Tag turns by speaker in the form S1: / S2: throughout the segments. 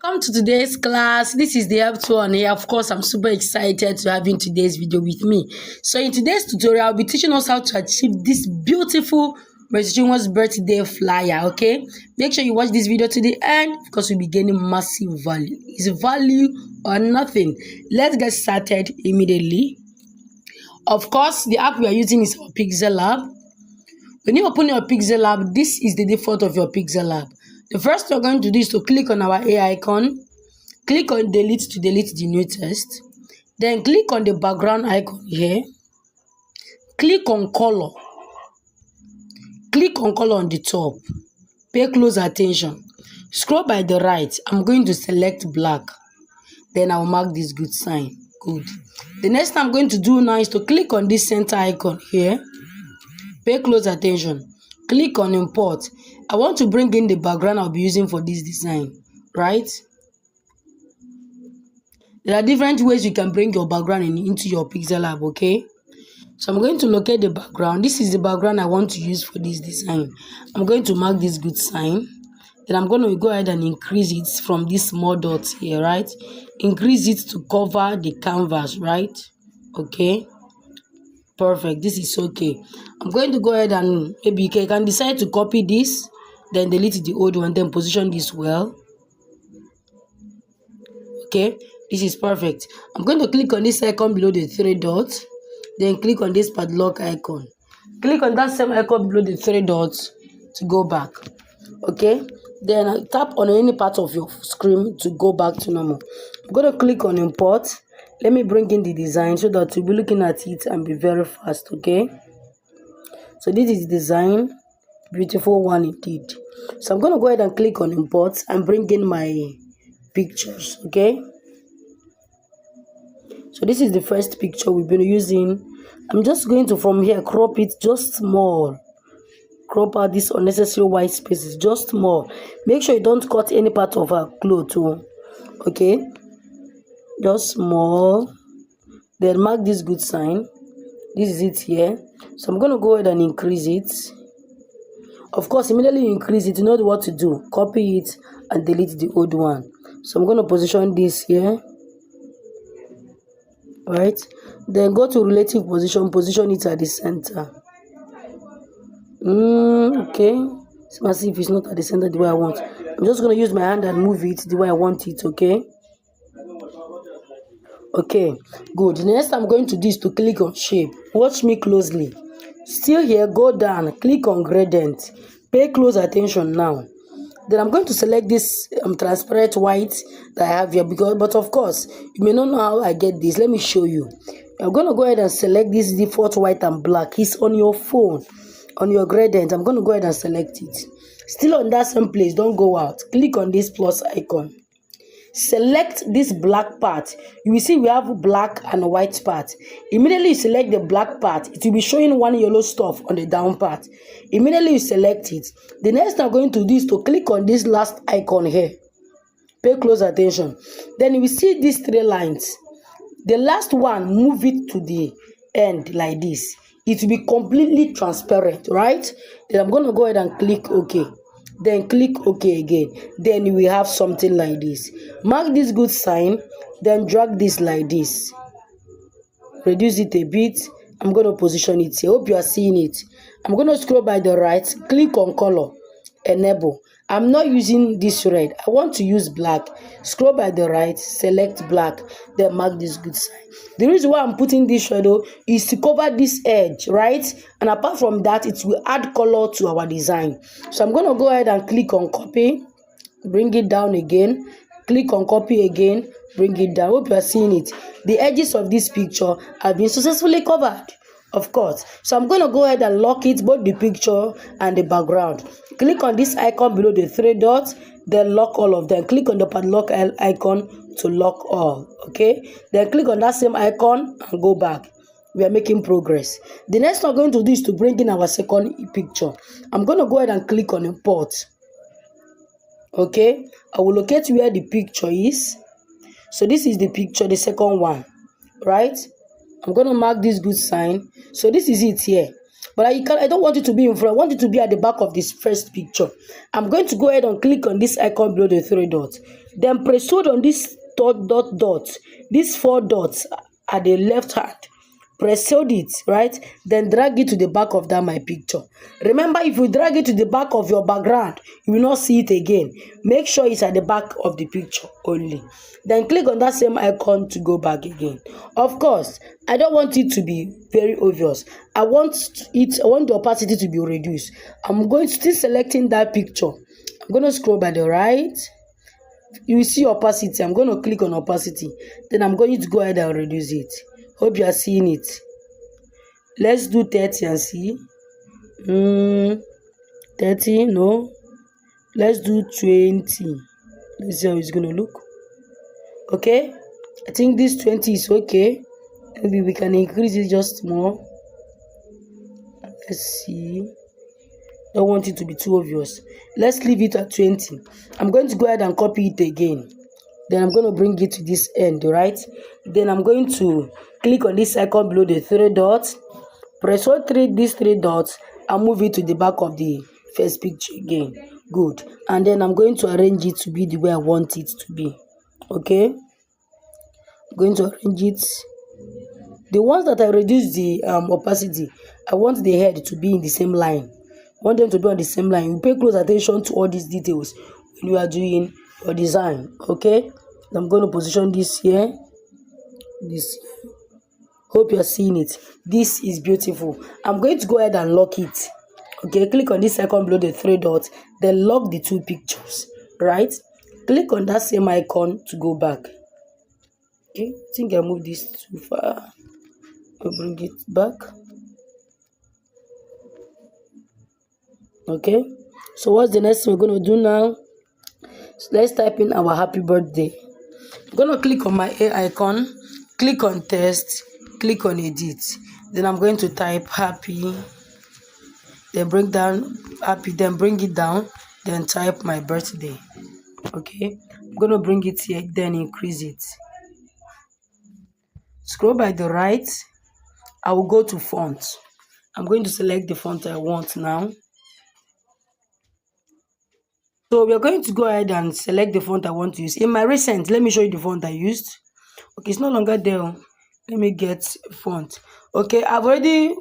S1: Welcome to today's class. This is the F2 here. Of course, I'm super excited to have you in today's video with me. So in today's tutorial, I'll be teaching us how to achieve this beautiful Mercedes birthday flyer, okay? Make sure you watch this video to the end because we'll be gaining massive value. It's value or nothing. Let's get started immediately. Of course, the app we are using is our Pixellab. When you open your Pixellab, this is the default of your Pixellab. The first thing we're going to do is to click on our A icon, click on delete to delete the new text, then click on the background icon here, click on color on the top, pay close attention, scroll by the right. I'm going to select black, then I'll mark this good sign. Good. The next thing I'm going to do now is to click on this center icon here, pay close attention, click on import. I want to bring in the background I'll be using for this design, right? There are different ways you can bring your background into your Pixellab, okay? So I'm going to locate the background. This is the background I want to use for this design. I'm going to mark this good sign. Then I'm going to go ahead and increase it from this small dot here, right? Increase it to cover the canvas, right? Okay. Perfect. This is okay. I'm going to go ahead and maybe you can decide to copy this, then delete the old one, then position this well. Okay, this is perfect. I'm going to click on this icon below the three dots, then click on this padlock icon. Click on that same icon below the three dots to go back. Okay, then tap on any part of your screen to go back to normal. I'm going to click on import. Let me bring in the design so that you'll be looking at it and be very fast, okay? So this is the design, beautiful one indeed. So I'm going to go ahead and click on import and bring in my pictures, okay? So this is the first picture we've been using. I'm just going to from here crop it just small. Crop out this unnecessary white spaces just small. Make sure you don't cut any part of our cloth too, okay? Just small. Then mark this good sign. This is it here. So I'm going to go ahead and increase it. Of course, immediately you increase it, you know what to do. Copy it and delete the old one. So I'm going to position this here. Right? Then go to relative position. Position it at the center. Okay. Let's see if it's not at the center the way I want. I'm just going to use my hand and move it the way I want it, okay? Okay, good. Next I'm going to do is to click on shape. Watch me closely. Still here, go down, click on gradient. Pay close attention now. Then I'm going to select this transparent white that I have here but of course, you may not know how I get this. Let me show you. I'm going to go ahead and select this default white and black. It's on your phone, on your gradient. I'm going to go ahead and select it. Still on that same place, don't go out. Click on this plus icon. Select this black part. You will see we have black and white part. Immediately you select the black part, it will be showing one yellow stuff on the down part. Immediately you select it. The next thing I'm going to do is to click on this last icon here. Pay close attention. Then you will see these three lines. The last one, move it to the end like this. It will be completely transparent, right? Then I'm going to go ahead and click OK. Then click OK again. Then we have something like this. Mark this good sign, then drag this like this. Reduce it a bit. I'm going to position it here. Hope you are seeing it. I'm going to scroll by the right, click on color, enable. I'm not using this red. I want to use black. Scroll by the right, select black, then mark this good sign. The reason why I'm putting this shadow is to cover this edge, right? And apart from that, it will add color to our design. So I'm going to go ahead and click on copy, bring it down again, click on copy again, bring it down. Hope you are seeing it. The edges of this picture have been successfully covered, of course. So I'm going to go ahead and lock it, both the picture and the background. Click on this icon below the three dots, then lock all of them. Click on the padlock icon to lock all, okay? Then click on that same icon and go back. We are making progress. The next thing I'm going to do is to bring in our second picture. I'm going to go ahead and click on import. Okay, I will locate where the picture is. So this is the picture, the second one, right? I'm going to mark this good sign. So this is it here. But I don't want it to be in front. I want it to be at the back of this first picture. I'm going to go ahead and click on this icon below the three dots. Then press hold on this dot. These four dots at the left hand. Press hold it, right? Then drag it to the back of that my picture. Remember, if you drag it to the back of your background, you will not see it again. Make sure it's at the back of the picture only. Then click on that same icon to go back again. Of course, I don't want it to be very obvious. I want the opacity to be reduced. I'm going to still selecting that picture. I'm going to scroll by the right. You will see opacity. I'm going to click on opacity. Then I'm going to go ahead and reduce it. Hope you are seeing it. Let's do 30 and see. 30, no. Let's do 20. Let's see how it's going to look. Okay. I think this 20 is okay. Maybe we can increase it just more. Let's see. Don't want it to be too obvious. Let's leave it at 20. I'm going to go ahead and copy it again. Then I'm going to bring it to this end, right? Then I'm going to click on this icon below the three dots. Press all these three dots and move it to the back of the first picture again. Good. And then I'm going to arrange it to be the way I want it to be. Okay? I'm going to arrange it. The ones that I reduce the opacity, I want the head to be in the same line. I want them to be on the same line. You pay close attention to all these details when you are doing your design. Okay? I'm going to position this here. This. Hope you are seeing it. This is beautiful. I'm going to go ahead and lock it. Okay, click on this icon below the three dots. Then lock the two pictures. Right? Click on that same icon to go back. Okay, I think I moved this too far. I'll bring it back. Okay, so what's the next thing we're going to do now? So let's type in our happy birthday. I'm going to click on my A icon, click on text, click on edit. Then I'm going to type happy, then bring down happy, then bring it down, then type my birthday. Okay, I'm going to bring it here, then increase it. Scroll by the right. I will go to font. I'm going to select the font I want now. So we are going to go ahead and select the font I want to use. In my recent, let me show you the font I used. Okay, it's no longer there. Let me get font. Okay, I've already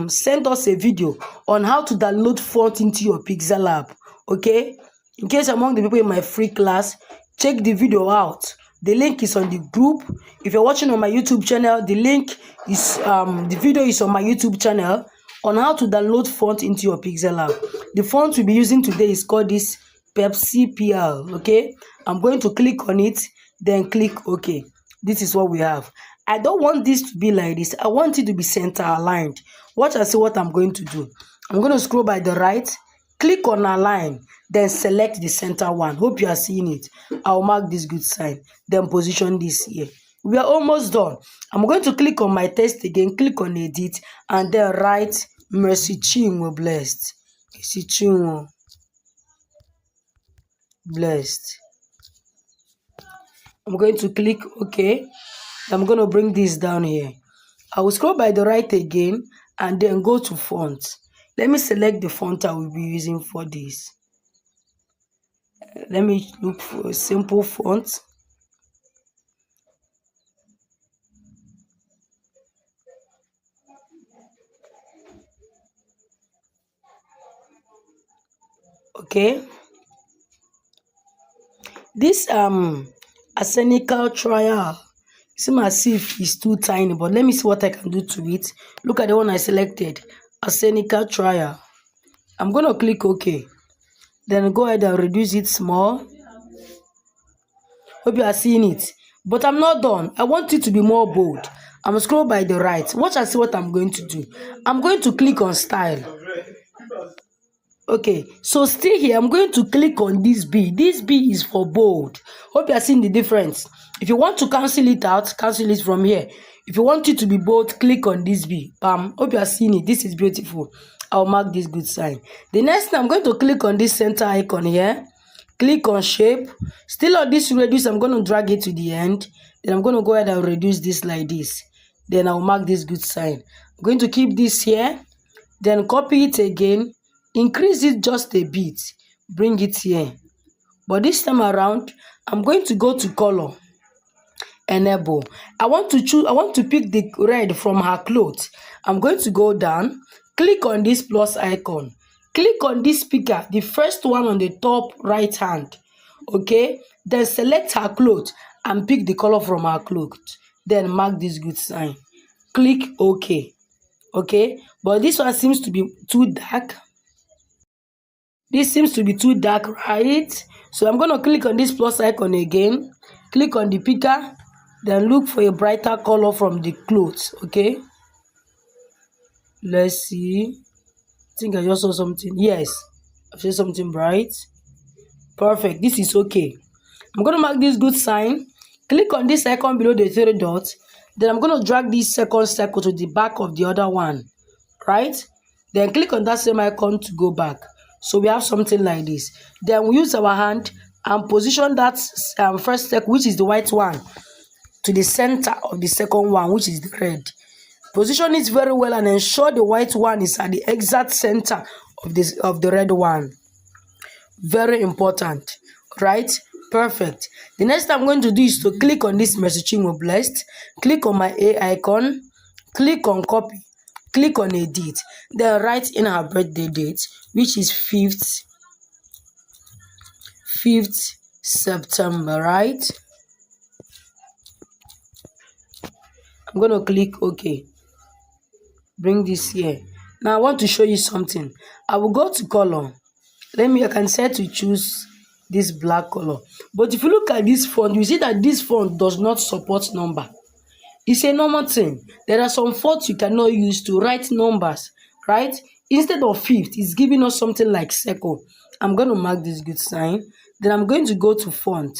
S1: sent us a video on how to download font into your Pixellab. Okay, in case among the people in my free class, check the video out. The link is on the group. If you're watching on my YouTube channel, the link is the video is on my YouTube channel on how to download font into your Pixellab. The font we'll be using today is called this Pixellab. Okay, I'm going to click on it, then click OK. This is what we have. I don't want this to be like this. I want it to be center aligned. Watch and see what I'm going to do. I'm going to scroll by the right, click on align, then select the center one. Hope you are seeing it. I'll mark this good sign, then position this here. We are almost done. I'm going to click on my text again, click on edit, and then write Mercy Chinwo blessed. Mercy Chinwo blessed. I'm going to click OK. I'm going to bring this down here. I will scroll by the right again and then go to font. Let me select the font I will be using for this. Let me look for a simple font. Okay. This arsenical trial. It seems as if it's too tiny, but let me see what I can do to it. Look at the one I selected, arsenical trial. I'm going to click OK. Then go ahead and reduce it small. Hope you are seeing it. But I'm not done. I want it to be more bold. I'm going to scroll by the right. Watch and see what I'm going to do. I'm going to click on style. Okay, so still here, I'm going to click on this B. This B is for bold. Hope you are seeing the difference. If you want to cancel it out, cancel it from here. If you want it to be bold, click on this B. Hope you are seeing it. This is beautiful. I'll mark this good sign. The next thing, I'm going to click on this center icon here. Click on shape. Still on this reduce, I'm going to drag it to the end. Then I'm going to go ahead and reduce this like this. Then I'll mark this good sign. I'm going to keep this here. then copy it again, increase it just a bit, bring it here. But this time around, I'm going to go to color, enable. I want to pick the red from her clothes. I'm going to go down, click on this plus icon, click on this speaker, the first one on the top right hand. Okay, then select her clothes and pick the color from her clothes. Then mark this good sign. Click OK. Okay, but this one seems to be too dark. This seems to be too dark, right? So I'm going to click on this plus icon again, click on the picker, then look for a brighter color from the clothes. Okay, let's see. I think I just saw something. Yes, I see something bright. Perfect, this is okay. I'm going to mark this good sign, click on this icon below the three dots, then I'm going to drag this second circle to the back of the other one, right? Then click on that same icon to go back. So we have something like this. Then we use our hand and position that first circle, which is the white one, to the center of the second one, which is the red. Position it very well and ensure the white one is at the exact center of the red one. Very important, right? Perfect. The next thing I'm going to do is to click on this messaging with blessed, click on my A icon, click on copy, click on edit, then write in her birthday date, which is 5th September, right? I'm going to click OK. Bring this here. Now I want to show you something. I will go to color. I can set to choose this black color. But if you look at this font, you see that this font does not support number. It's a normal thing. There are some fonts you cannot use to write numbers, right? Instead of 5th, it's giving us something like second. I'm going to mark this good sign. Then I'm going to go to font,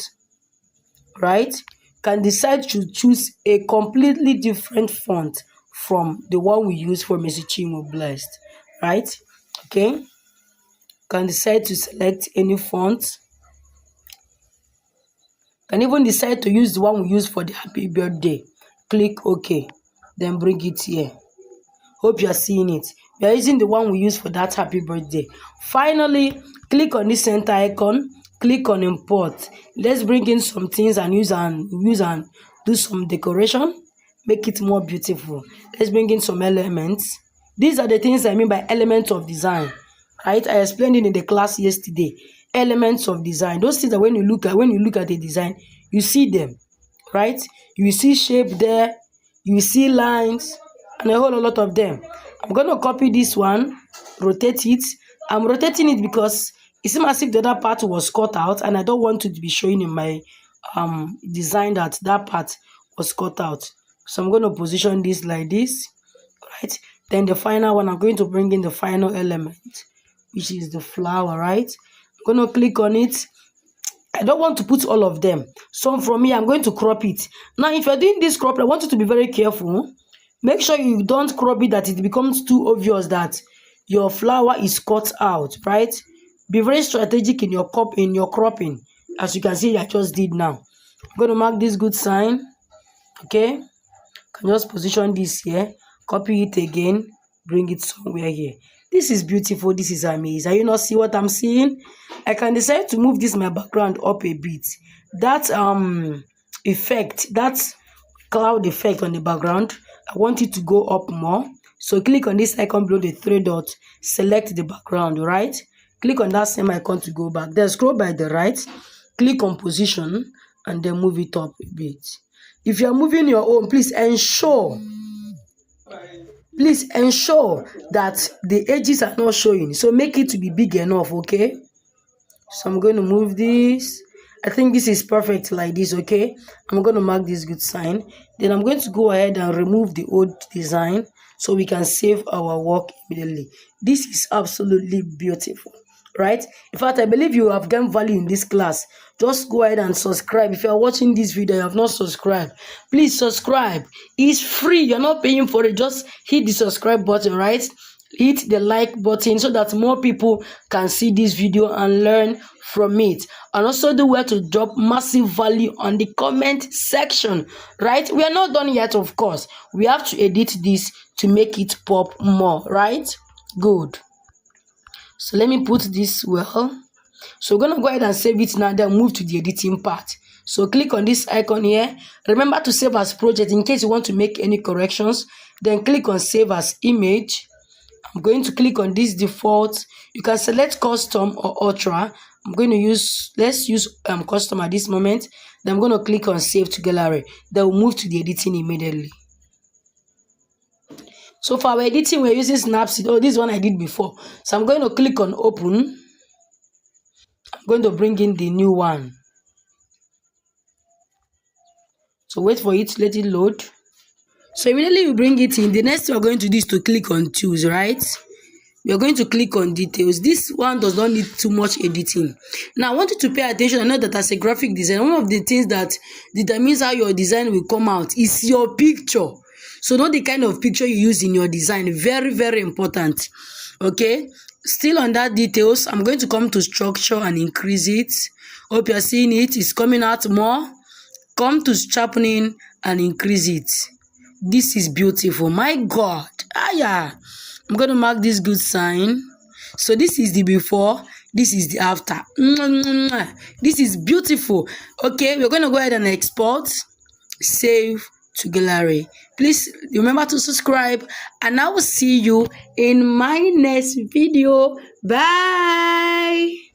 S1: right? Can decide to choose a completely different font from the one we use for messaging with blessed, right? Okay. Can decide to select any font. Can even decide to use the one we use for the happy birthday. Click OK, then bring it here. Hope you are seeing it. We are using the one we use for that happy birthday. Finally, click on this center icon, click on import. Let's bring in some things and use and do some decoration, make it more beautiful. Let's bring in some elements. These are the things I mean by elements of design, right? I explained it in the class yesterday. Elements of design, those things that when you look at a design, you see them, right? You see shape there, you see lines, and a whole lot of them. I'm going to copy this one, rotate it. I'm rotating it because it seems as if the other part was cut out, and I don't want it to be showing in my design that part was cut out. So I'm going to position this like this, right? Then the final one, I'm going to bring in the final element, which is the flower, right? I'm going to click on it. I don't want to put all of them. Some from here, I'm going to crop it. Now, if you're doing this crop, I want you to be very careful. Make sure you don't crop it that it becomes too obvious that your flower is cut out, right? Be very strategic in your cropping, as you can see I just did now. I'm going to mark this good sign. Okay, can just position this here, copy it again, bring it somewhere here. This is beautiful. This is amazing. Are you not see what I'm seeing? I can decide to move this my background up a bit. That effect, that cloud effect on the background, I want it to go up more. So click on this icon below the three dots, select the background, right? Click on that same icon to go back. Then scroll by the right, click on position, and then move it up a bit. If you are moving your own, please ensure that the edges are not showing. So make it to be big enough, okay? So I'm going to move this. I think this is perfect like this, okay? I'm going to mark this good sign. Then I'm going to go ahead and remove the old design so we can save our work immediately. This is absolutely beautiful, right? In fact, I believe you have gained value in this class. Just go ahead and subscribe. If you are watching this video, you have not subscribed, please subscribe. It's free. You're not paying for it. Just hit the subscribe button, right? Hit the like button so that more people can see this video and learn from it. And also do well to drop massive value on the comment section, right? We are not done yet, of course. We have to edit this to make it pop more, right? Good. So let me put this well. So we're gonna go ahead and save it now, then move to the editing part. So click on this icon here. Remember to save as project in case you want to make any corrections. Then click on save as image. I'm going to click on this default. You can select custom or ultra. I'm going to let's use custom at this moment. Then I'm going to click on save to gallery. Then we'll move to the editing immediately. So for our editing, we're using Snapseed. Oh, this one I did before. So I'm going to click on open. I'm going to bring in the new one. So wait for it, let it load. So immediately you bring it in. The next thing we're going to do is to click on tools, right? We are going to click on details. This one does not need too much editing. Now I want you to pay attention. I know that as a graphic designer, one of the things that determines how your design will come out is your picture. So know the kind of picture you use in your design. Very, very important. Okay. Still on that details, I'm going to come to structure and increase it. Hope you're seeing it. It's coming out more. Come to sharpening and increase it. This is beautiful. My God. Yeah. I'm going to mark this good sign. So this is the before. This is the after. This is beautiful. Okay, we're going to go ahead and export. Save to gallery. Please remember to subscribe, and I will see you in my next video. Bye.